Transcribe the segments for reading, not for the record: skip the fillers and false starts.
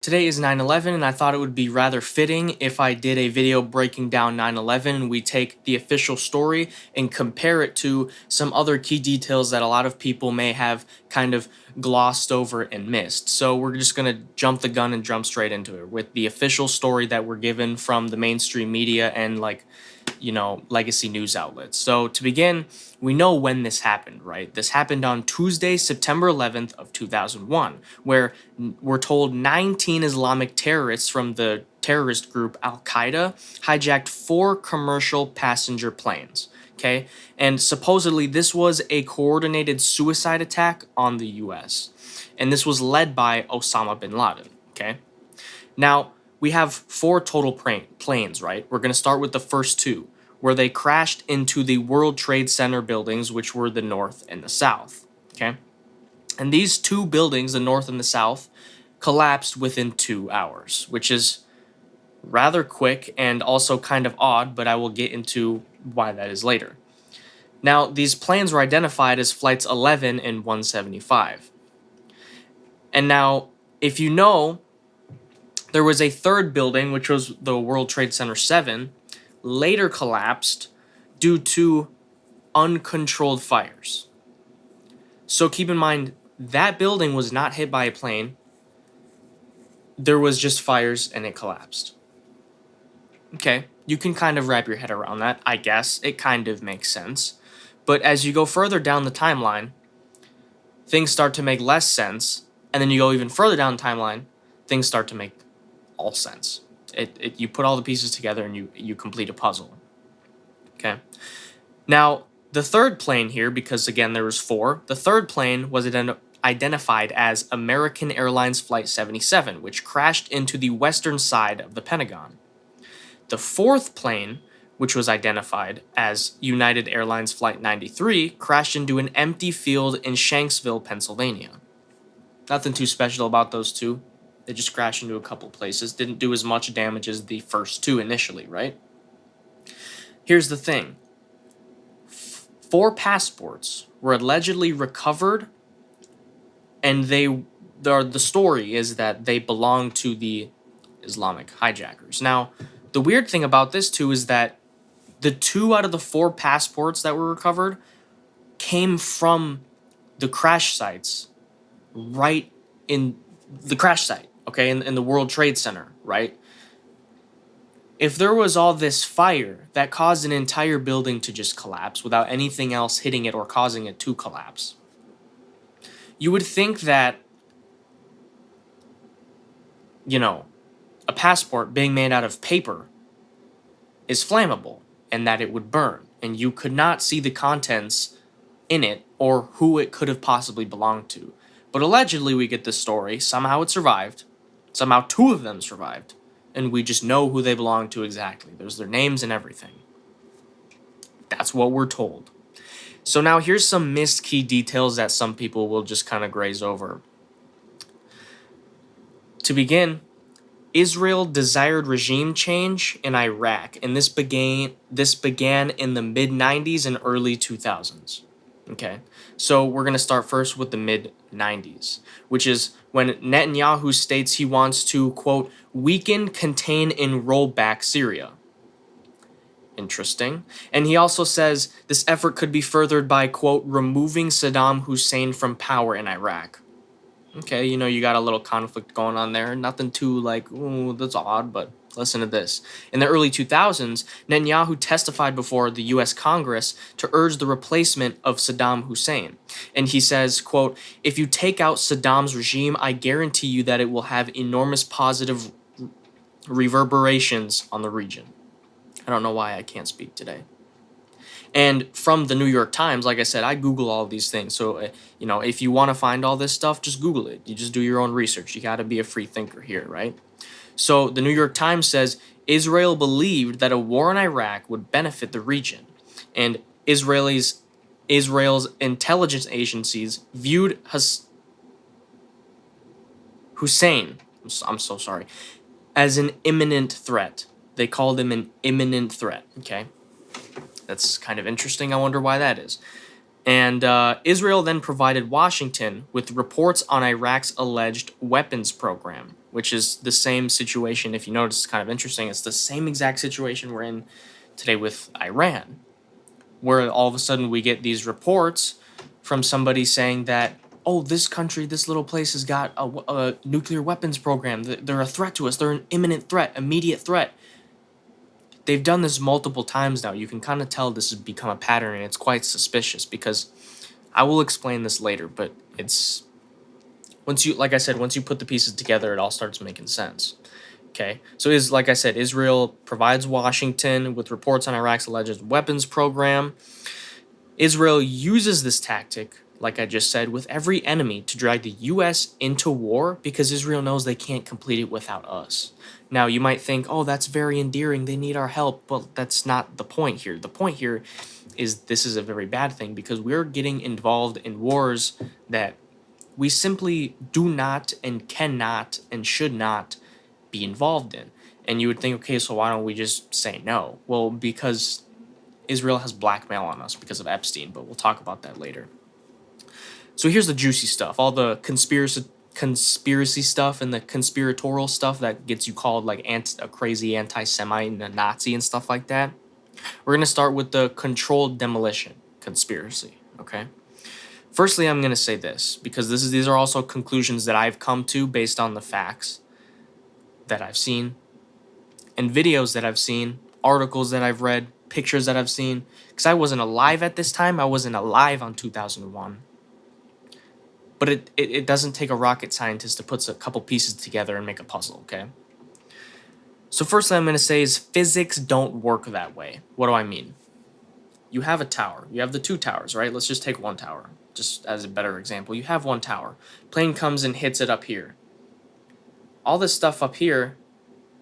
Today is 9/11, and I thought it would be rather fitting if I did a video breaking down 9/11 and we take the official story and compare it to some other key details that a lot of people may have kind of glossed over and missed. So we're just going to jump the gun and jump straight into it with the official story that we're given from the mainstream media and legacy news outlets. So to begin, we know when this happened, right? This happened on Tuesday, September 11th of 2001, where we're told 19 Islamic terrorists from the terrorist group Al-Qaeda hijacked 4 commercial passenger planes. Okay, and supposedly this was a coordinated suicide attack on the US, and this was led by Osama bin Laden. Okay, now we have 4 total planes, right? We're going to start with the first 2, where they crashed into the World Trade Center buildings, which were the north and the south. Okay, and these 2 buildings, the north and the south, collapsed within 2 hours, which is rather quick and also kind of odd, but I will get into why that is later. Now, these planes were identified as flights 11 and 175. And now, if you know, there was a third building, which was the World Trade Center 7, later collapsed due to uncontrolled fires. So keep in mind, that building was not hit by a plane. There was just fires and it collapsed. Okay, you can kind of wrap your head around that, I guess. It kind of makes sense. But as you go further down the timeline, things start to make less sense. And then you go even further down the timeline, things start to make all sense. You put all the pieces together and you complete a puzzle. Okay. Now, the third plane here, because again there was 4, the third plane was identified as American Airlines Flight 77, which crashed into the western side of the Pentagon. The 4th plane, which was identified as United Airlines Flight 93, crashed into an empty field in Shanksville, Pennsylvania. Nothing too special about those 2. They just crashed into a couple places. Didn't do as much damage as the first 2 initially, right? Here's the thing. 4 passports were allegedly recovered, and the story is that they belong to the Islamic Hijackers. Now, the weird thing about this too is that the 2 out of the 4 passports that were recovered came from the crash sites right in the crash site, okay, in the World Trade Center, right? If there was all this fire that caused an entire building to just collapse without anything else hitting it or causing it to collapse, you would think that, a passport being made out of paper is flammable and that it would burn, and you could not see the contents in it or who it could have possibly belonged to. But allegedly we get this story, somehow it survived, somehow 2 of them survived, and we just know who they belong to exactly. There's their names and everything. That's what we're told. So now here's some missed key details that some people will just kind of graze over. To begin, Israel desired regime change in Iraq, and this began in the mid-90s and early 2000s. Okay, so we're going to start first with the mid-90s, which is when Netanyahu states he wants to, quote, weaken, contain, and roll back Syria. Interesting. And he also says this effort could be furthered by, quote, removing Saddam Hussein from power in Iraq. Okay, you got a little conflict going on there. Nothing too ooh, that's odd, but listen to this. In the early 2000s, Netanyahu testified before the U.S. Congress to urge the replacement of Saddam Hussein. And he says, quote, if you take out Saddam's regime, I guarantee you that it will have enormous positive reverberations on the region. I don't know why I can't speak today. And from the New York Times, like I said, I Google all of these things. So, if you want to find all this stuff, just Google it. You just do your own research. You got to be a free thinker here, right? So the New York Times says Israel believed that a war in Iraq would benefit the region. And Israel's intelligence agencies viewed Hussein, I'm so sorry, as an imminent threat. They called him an imminent threat, okay? That's kind of interesting. I wonder why that is. And Israel then provided Washington with reports on Iraq's alleged weapons program. which is the same situation. If you notice, it's kind of interesting. It's the same exact situation we're in today with Iran, where all of a sudden we get these reports from somebody saying that, oh, this country, this little place has got a nuclear weapons program. They're a threat to us. They're an imminent threat, immediate threat. They've done this multiple times now. You can kind of tell this has become a pattern, and it's quite suspicious because I will explain this later, but it's once you, like I said, once you put the pieces together, it all starts making sense. Okay, so like I said, Israel provides Washington with reports on Iraq's alleged weapons program. Israel uses this tactic, like I just said, with every enemy to drag the U.S. into war because Israel knows they can't complete it without us. Now, you might think, oh, that's very endearing. They need our help. Well, that's not the point here. The point here is this is a very bad thing because we're getting involved in wars that we simply do not and cannot and should not be involved in. And you would think, okay, so why don't we just say no? Well, because Israel has blackmail on us because of Epstein, but we'll talk about that later. So here's the juicy stuff, all the conspiracy stuff and the conspiratorial stuff that gets you called like a crazy anti-Semite and a Nazi and stuff like that. We're going to start with the controlled demolition conspiracy, okay? Firstly, I'm going to say this because these are also conclusions that I've come to based on the facts that I've seen and videos that I've seen, articles that I've read, pictures that I've seen, because I wasn't alive at this time. I wasn't alive on 2001. But it doesn't take a rocket scientist to put a couple pieces together and make a puzzle, okay? So firstly, I'm going to say is physics don't work that way. What do I mean? You have a tower. You have the two towers, right? Let's just take one tower, just as a better example. You have one tower. Plane comes and hits it up here. All this stuff up here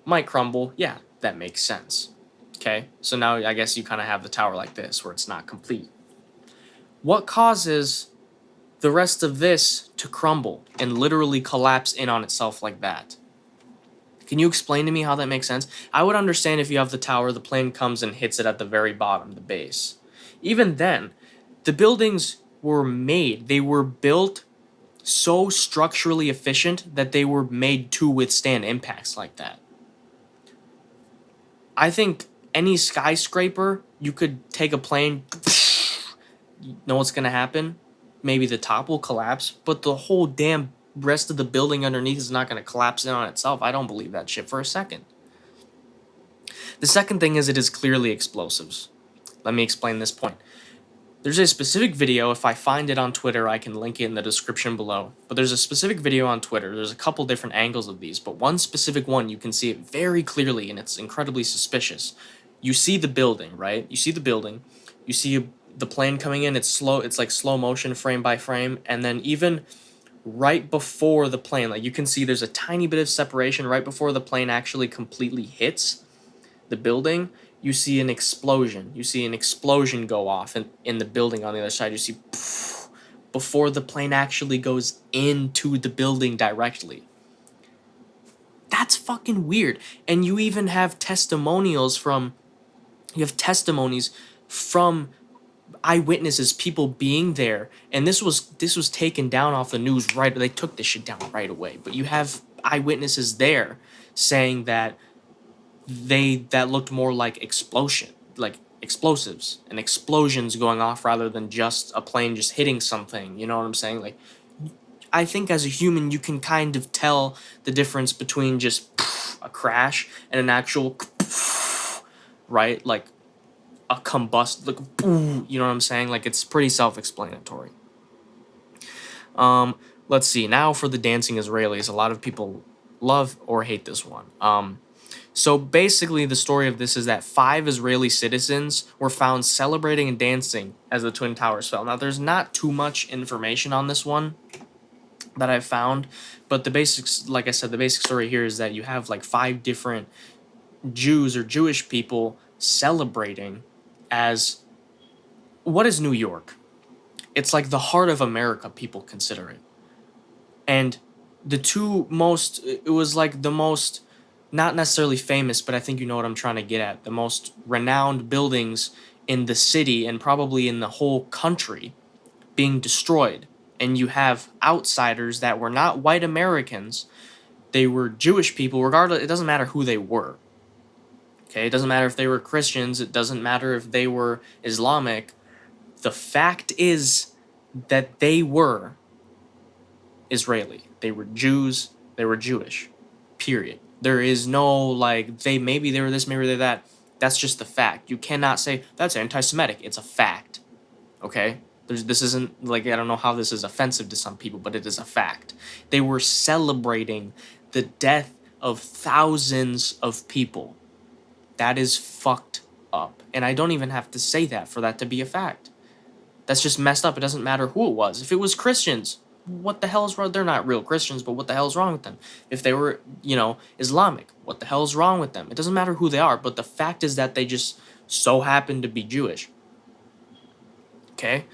might crumble. Yeah, that makes sense. Okay, so now I guess you kind of have the tower like this, where it's not complete. What causes the rest of this to crumble and literally collapse in on itself like that? Can you explain to me how that makes sense? I would understand if you have the tower, the plane comes and hits it at the very bottom, the base. Even then, the buildings were made, they were built so structurally efficient that they were made to withstand impacts like that. I think any skyscraper, you could take a plane, you know what's going to happen? Maybe the top will collapse, but the whole damn rest of the building underneath is not going to collapse in on itself. I don't believe that shit for a second. The second thing is it is clearly explosives. Let me explain this point. There's a specific video, if I find it on Twitter, I can link it in the description below. But there's a specific video on Twitter. There's a couple different angles of these, but one specific one, you can see it very clearly, and it's incredibly suspicious. You see the building, right? You see the building. You see the plane coming in. It's slow. It's like slow motion, frame by frame. And then even right before the plane, like you can see there's a tiny bit of separation right before the plane actually completely hits the building. You see an explosion. You see an explosion go off in the building on the other side. You see poof, before the plane actually goes into the building directly. That's fucking weird. And you even have testimonials from, you have testimonies from eyewitnesses, people being there, and this was taken down off the news right. They took this shit down right away. But you have eyewitnesses there saying that that looked more like explosives and explosions going off rather than just a plane just hitting something. You know what I'm saying? Like, I think as a human, you can kind of tell the difference between just a crash and an actual right, like a combust, like you know what I'm saying? Like, it's pretty self-explanatory. Let's see. Now for the dancing Israelis, a lot of people love or hate this one. So basically, the story of this is that 5 Israeli citizens were found celebrating and dancing as the Twin Towers fell. Now, there's not too much information on this one that I've found, but the basics, like I said, the basic story here is that you have like 5 different Jews or Jewish people celebrating as, what is New York? It's like the heart of America, people consider it. And the two most, it was like the most, not necessarily famous, but I think you know what I'm trying to get at, the most renowned buildings in the city and probably in the whole country being destroyed. And you have outsiders that were not white Americans they were Jewish people, regardless, it doesn't matter who they were. Okay, it doesn't matter if they were Christians, it doesn't matter if they were Islamic. The fact is that they were Israeli. They were Jews, they were Jewish. Period. There is no like maybe they were this, maybe they're that. That's just the fact. You cannot say that's anti-Semitic. It's a fact. Okay? This isn't like, I don't know how this is offensive to some people, but it is a fact. They were celebrating the death of thousands of people. That is fucked up. And I don't even have to say that for that to be a fact. That's just messed up. It doesn't matter who it was. If it was Christians, what the hell is wrong? They're not real Christians, but what the hell is wrong with them? If they were, Islamic, what the hell is wrong with them? It doesn't matter who they are, but the fact is that they just so happen to be Jewish. Okay?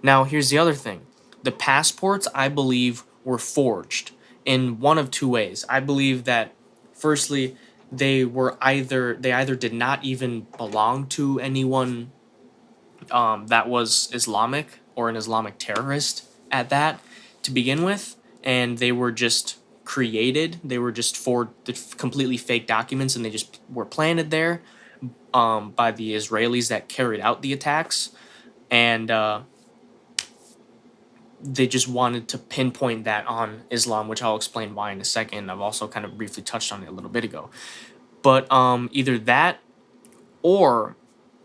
Now, here's the other thing. The passports, I believe, were forged in one of two ways. I believe that, firstly, they either did not even belong to anyone that was Islamic or an Islamic terrorist at that to begin with, and they were just created. They were just for completely fake documents, and they just were planted there by the Israelis that carried out the attacks, and they just wanted to pinpoint that on Islam, which I'll explain why in a second. I've also kind of briefly touched on it a little bit ago. But either that or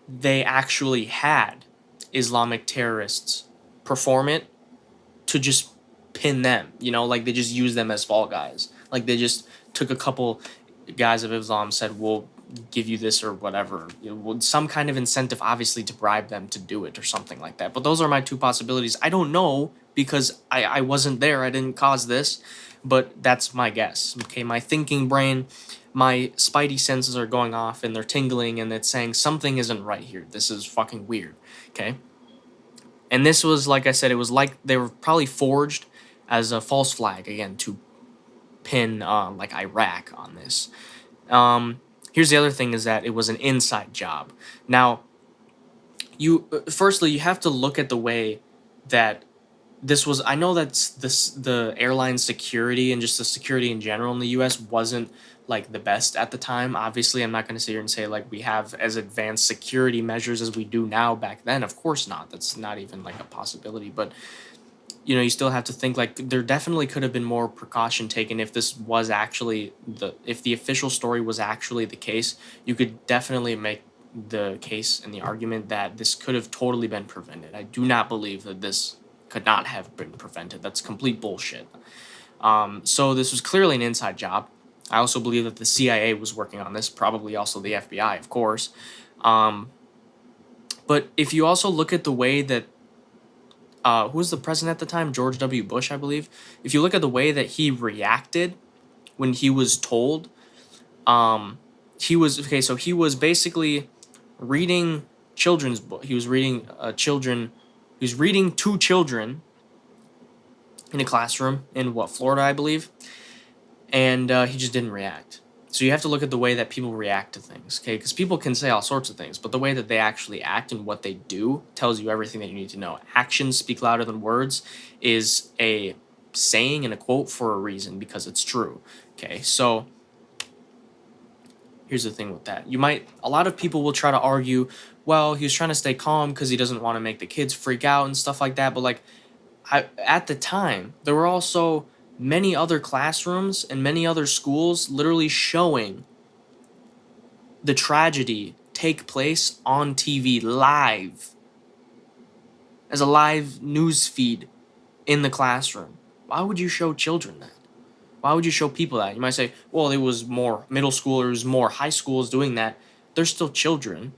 they actually had Islamic terrorists perform it to just pin them, like they just used them as fall guys. Like they just took a couple guys of Islam, said, we'll give you this or whatever, some kind of incentive, obviously, to bribe them to do it or something like that. But those are my two possibilities. I don't know because I wasn't there. I didn't cause this, but that's my guess. Okay, my thinking brain, my spidey senses are going off and they're tingling and it's saying something isn't right here. This is fucking weird. Okay. And this was, like I said, it was like they were probably forged as a false flag, again, to pin like Iraq on this. Here's the other thing, is that it was an inside job. Now, firstly, you have to look at the way that this was. I know that the airline security and just the security in general in the U.S. wasn't like the best at the time. Obviously, I'm not going to sit here and say like we have as advanced security measures as we do now back then. Of course not. That's not even like a possibility. But you still have to think like there definitely could have been more precaution taken if this was actually if the official story was actually the case. You could definitely make the case and the argument that this could have totally been prevented. I do not believe that this could not have been prevented. That's complete bullshit. So this was clearly an inside job. I also believe that the CIA was working on this, probably also the FBI, of course. But if you also look at the way that who was the president at the time? George W. Bush, I believe. If you look at the way that he reacted when he was told, he was basically reading children's book. He was reading to children in a classroom in Florida, I believe, and he just didn't react. So you have to look at the way that people react to things, okay? Because people can say all sorts of things, but the way that they actually act and what they do tells you everything that you need to know. Actions speak louder than words is a saying and a quote for a reason, because it's true, okay? So here's the thing with that. A lot of people will try to argue, well, he was trying to stay calm because he doesn't want to make the kids freak out and stuff like that, but like, at the time, there were also many other classrooms and many other schools literally showing the tragedy take place on TV live, as a live news feed in the classroom. Why would you show children that? Why would you show people that? You might say, well, it was more middle schoolers, more high schools doing that. They're still children.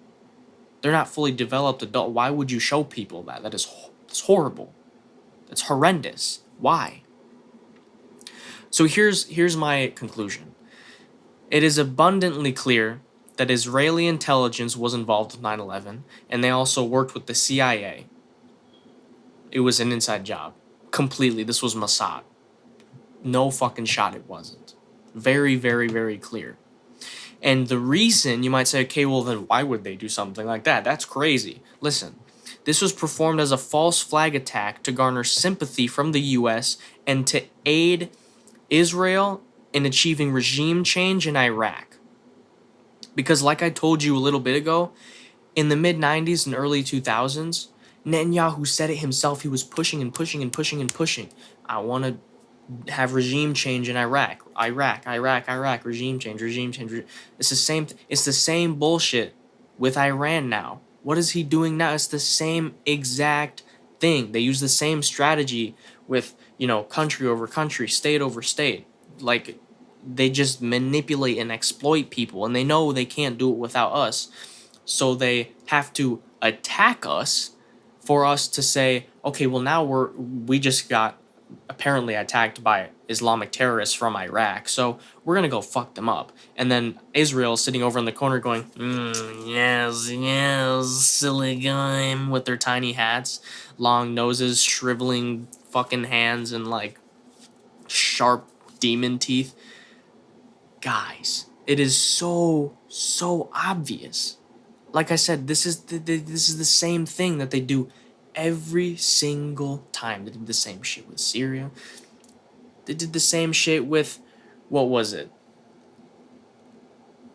They're not fully developed adult. Why would you show people that? It's horrible. It's horrendous. Why? So here's my conclusion. It is abundantly clear that Israeli intelligence was involved with 9/11, and they also worked with the CIA. It was an inside job. Completely. This was Mossad. No fucking shot it wasn't. Very, very, very clear. And the reason, you might say, okay, well then why would they do something like that? That's crazy. Listen, this was performed as a false flag attack to garner sympathy from the U.S. and to aid Israel in achieving regime change in Iraq. Because like I told you a little bit ago, in the mid-90s and early 2000s, Netanyahu said it himself. He was pushing and pushing and pushing and pushing. I want to have regime change in Iraq. Iraq, regime change, regime change. It's the same. It's the same bullshit with Iran now. What is he doing now? It's the same exact thing. They use the same strategy with, country over country, state over state. Like, they just manipulate and exploit people, and they know they can't do it without us. So they have to attack us for us to say, okay, well, now we just got apparently attacked by Islamic terrorists from Iraq, so we're gonna go fuck them up. And then Israel sitting over in the corner going, yes, silly guy, with their tiny hats, long noses, shriveling fucking hands, and like sharp demon teeth. Guys, it is so obvious. Like I said, this is the same thing that they do every single time. They did the same shit with Syria. They did the same shit with, what was it?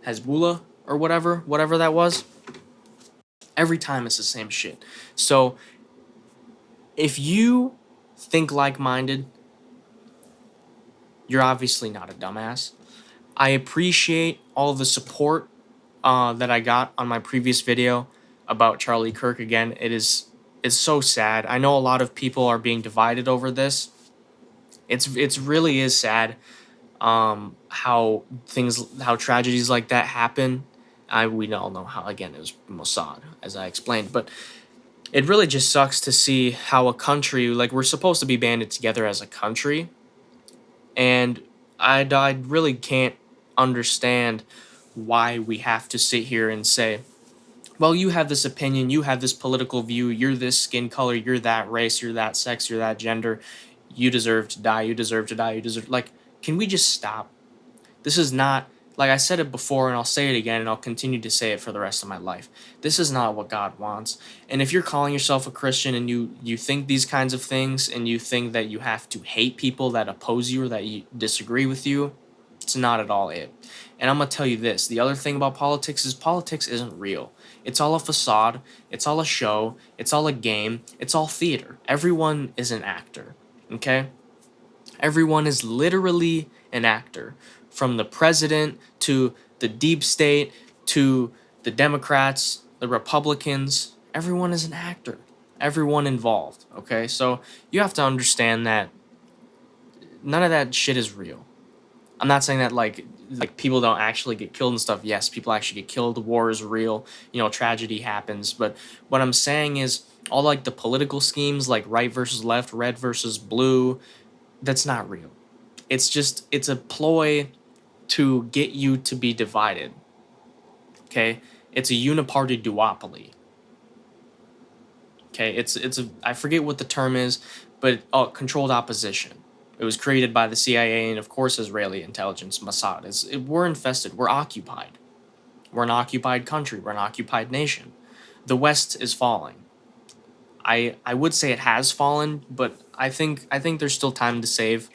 Hezbollah or whatever that was. Every time it's the same shit. So if you think like-minded, you're obviously not a dumbass. I appreciate all the support that I got on my previous video about Charlie Kirk. Again, it's so sad. I know a lot of people are being divided over this. It's really is sad how tragedies like that happen. We all know how, again, it was Mossad, as I explained, but it really just sucks to see how a country, like, we're supposed to be banded together as a country, and I really can't understand why we have to sit here and say, well, you have this opinion, you have this political view, you're this skin color, you're that race, you're that sex, you're that gender, you deserve to die, you deserve to die, you deserve... Like, can we just stop? This is not... Like I said it before, and I'll say it again, and I'll continue to say it for the rest of my life. This is not what God wants. And if you're calling yourself a Christian and you think these kinds of things, and you think that you have to hate people that oppose you or that you disagree with you, it's not at all it. And I'm going to tell you this. The other thing about politics is politics isn't real. It's all a facade. It's all a show. It's all a game. It's all theater. Everyone is an actor. Okay? Everyone is literally an actor. From the president to the deep state to the Democrats, the Republicans, everyone is an actor. Everyone involved. Okay? So you have to understand that none of that shit is real. I'm not saying that like people don't actually get killed and stuff. Yes, people actually get killed. War is real. Tragedy happens. But what I'm saying is all like the political schemes, like right versus left, red versus blue, that's not real. It's a ploy to get you to be divided. Okay? It's a uniparty duopoly. Okay? I forget what the term is, but controlled opposition. It was created by the CIA and, of course, Israeli intelligence, Mossad. We're infested. We're occupied. We're an occupied country. We're an occupied nation. The West is falling. I would say it has fallen, but I think there's still time to save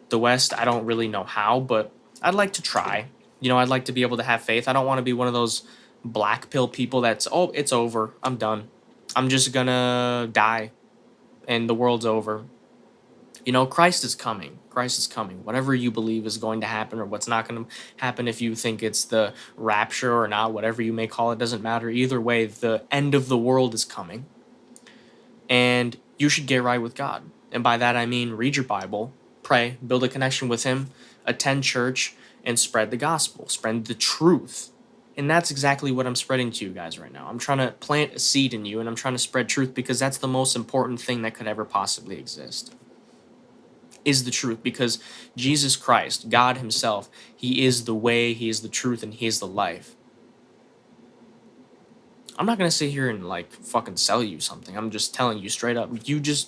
the West. I don't really know how, but I'd like to try. I'd like to be able to have faith. I don't want to be one of those black pill people that's, oh, it's over. I'm done. I'm just gonna die and the world's over. Christ is coming. Christ is coming. Whatever you believe is going to happen or what's not going to happen, if you think it's the rapture or not, whatever you may call it, doesn't matter. Either way, the end of the world is coming. And you should get right with God. And by that I mean read your Bible, pray, build a connection with Him, attend church, and spread the gospel. Spread the truth. And that's exactly what I'm spreading to you guys right now. I'm trying to plant a seed in you, and I'm trying to spread truth because that's the most important thing that could ever possibly exist. Is the truth, because Jesus Christ, God Himself, He is the way, He is the truth, and He is the life. I'm not going to sit here and like fucking sell you something. I'm just telling you straight up.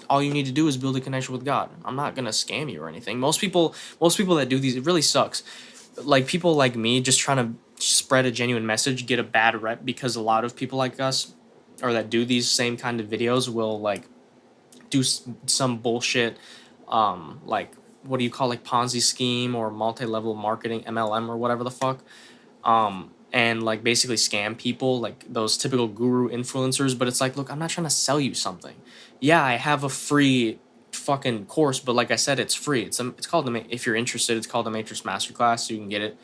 All you need to do is build a connection with God. I'm not going to scam you or anything. Most people that do these, it really sucks. Like people like me just trying to spread a genuine message get a bad rep because a lot of people like us or that do these same kind of videos will like do some bullshit like what do you call, like, Ponzi scheme or multi-level marketing, MLM or whatever the fuck, and like basically scam people, like those typical guru influencers. But it's like, look, I'm not trying to sell you something. Yeah, I have a free fucking course, but like I said, it's free. It's called if you're interested, it's called the Matrix Masterclass. So you can get it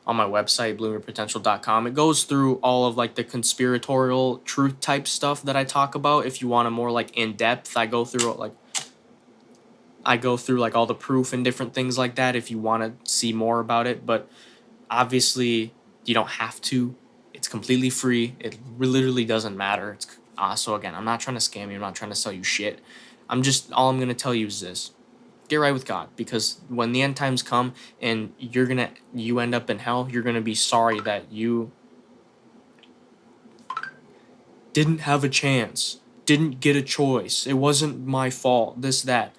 on my website, bloomyourpotential.com. It goes through all of like the conspiratorial truth type stuff that I talk about. If you want a more like in depth, I go through like all the proof and different things like that if you want to see more about it. But obviously, you don't have to. It's completely free. It literally doesn't matter. So again, I'm not trying to scam you. I'm not trying to sell you shit. All I'm gonna tell you is this: get right with God, because when the end times come and you end up in hell, you're gonna be sorry that you didn't have a chance, didn't get a choice. It wasn't my fault. This, that.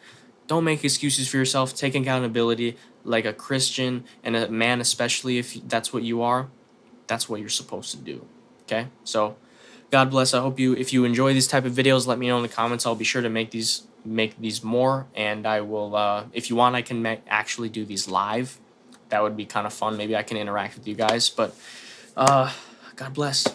Don't make excuses for yourself. Take accountability, like a Christian and a man, especially if that's what you are. That's what you're supposed to do. Okay? So, God bless. I hope if you enjoy these type of videos, let me know in the comments. I'll be sure to make these more, and I will, if you want, I can actually do these live. That would be kind of fun. Maybe I can interact with you guys, but God bless.